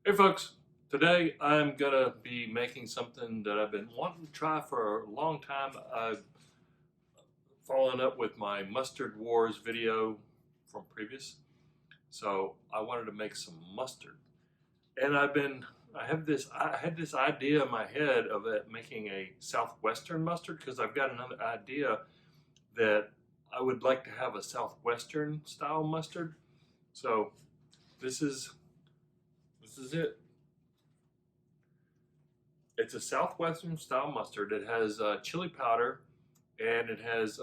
Hey folks, today I'm gonna be making something that I've been wanting to try for a long time. I've followed up with my Mustard Wars video from previous, so I wanted to make some mustard. And I had this idea in my head of it making a Southwestern mustard because I've got another idea that I would like to have a Southwestern style mustard. So this is this is it. It's a Southwestern style mustard. It has chili powder and it has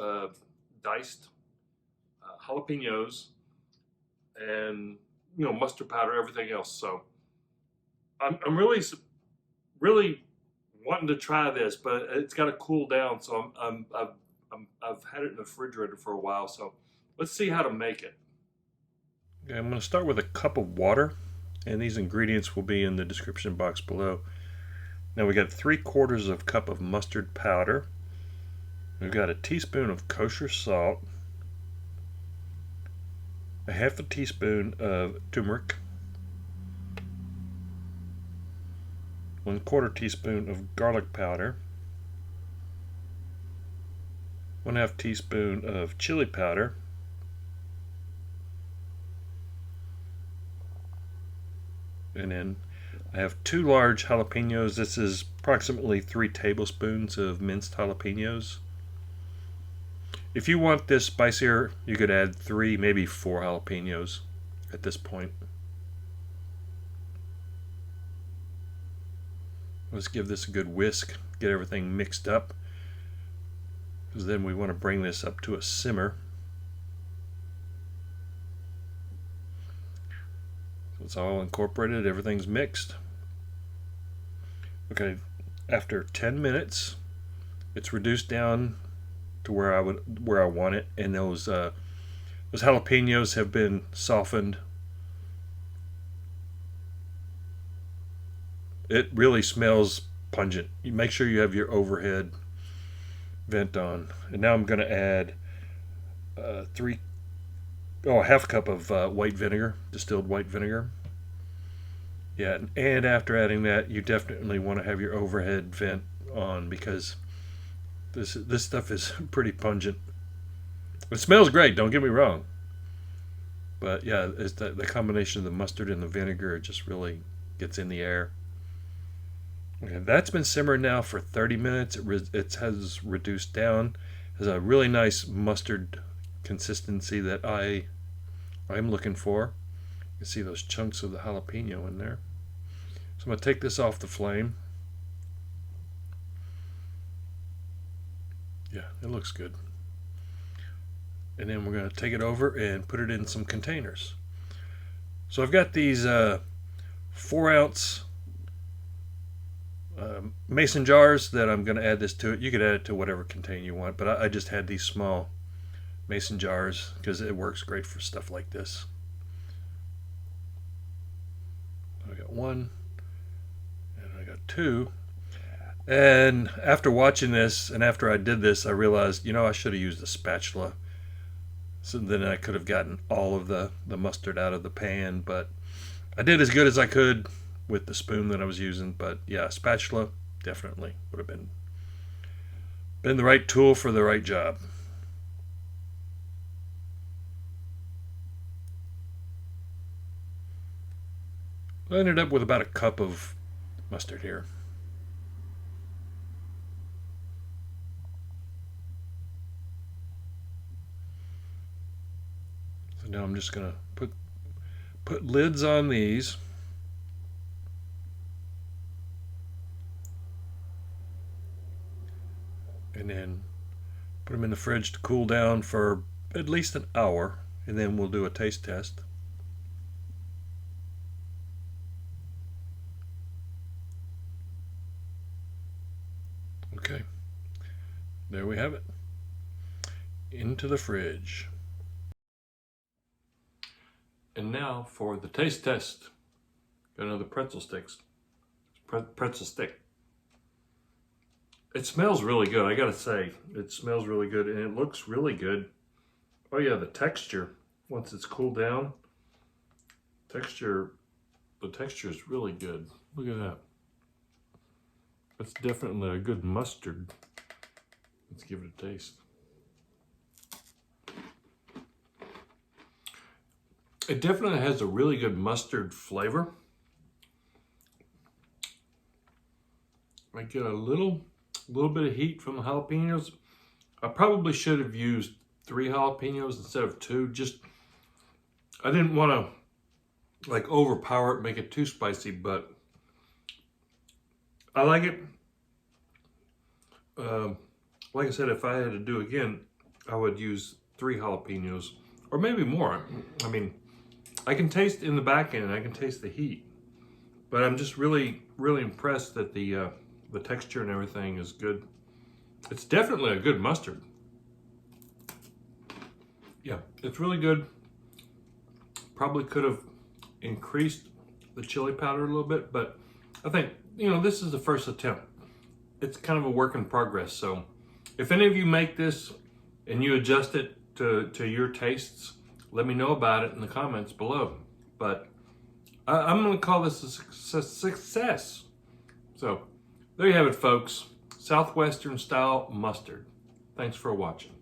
diced jalapenos and mustard powder, everything else. So I'm really wanting to try this, but it's got to cool down. So I've had it in the refrigerator for a while. So let's see how to make it. Okay, I'm going to start with a cup of water, and these ingredients will be in the description box below. Now we got 3/4 of a cup of mustard powder. We've got a teaspoon of kosher salt, a half a teaspoon of turmeric, 1/4 teaspoon of garlic powder, 1/2 teaspoon of chili powder, and then I have 2 large jalapenos. This is approximately 3 tablespoons of minced jalapenos. If you want this spicier, you could add 3, maybe 4 jalapenos at this point. Let's give this a good whisk, get everything mixed up, because then we want to bring this up to a simmer. So it's all incorporated, everything's mixed. Okay, after 10 minutes, it's reduced down to where I want it, and those jalapenos have been softened. It really smells pungent. You make sure you have your overhead vent on. And now I'm going to add a half cup of white vinegar, distilled white vinegar. Yeah, and after adding that, you definitely want to have your overhead vent on because this stuff is pretty pungent. It smells great, don't get me wrong. But yeah, it's the combination of the mustard and the vinegar, it just really gets in the air. Okay, that's been simmering now for 30 minutes. It has reduced down. Has a really nice mustard consistency that I'm looking for. You can see those chunks of the jalapeno in there. So I'm going to take this off the flame. Yeah, it looks good. And then we're going to take it over and put it in some containers. So I've got these 4-ounce mason jars that I'm going to add this to it. You could add it to whatever container you want, but I just had these small mason jars because it works great for stuff like this. I got 1 and I got 2. And after watching this and after I did this, I realized, I should have used a spatula. So then I could have gotten all of the mustard out of the pan, but I did as good as I could with the spoon that I was using. But yeah, a spatula definitely would have been the right tool for the right job. I ended up with about a cup of mustard here. So now I'm just gonna put lids on these. And then put them in the fridge to cool down for at least an hour, and then we'll do a taste test. Okay, there we have it. Into the fridge. And now for the taste test. Got another pretzel sticks. Pretzel stick. It smells really good, I gotta say. It smells really good and it looks really good. Oh yeah, the texture, once it's cooled down, texture the texture is really good. Look at that. That's definitely a good mustard. Let's give it a taste. It definitely has a really good mustard flavor. I get a little bit of heat from the jalapenos. I probably should have used 3 jalapenos instead of 2. Just, I didn't want to like overpower it, make it too spicy, but I like it. Like I said, if I had to do again, I would use 3 jalapenos or maybe more. I mean, I can taste in the back end, I can taste the heat, but I'm just really impressed that the texture and everything is good. It's definitely a good mustard. Yeah, it's really good. Probably could have increased the chili powder a little bit, but I think, you know, this is the first attempt. It's kind of a work in progress. So if any of you make this and you adjust it to your tastes, let me know about it in the comments below. But I'm going to call this a success. So there you have it, folks. Southwestern style mustard. Thanks for watching.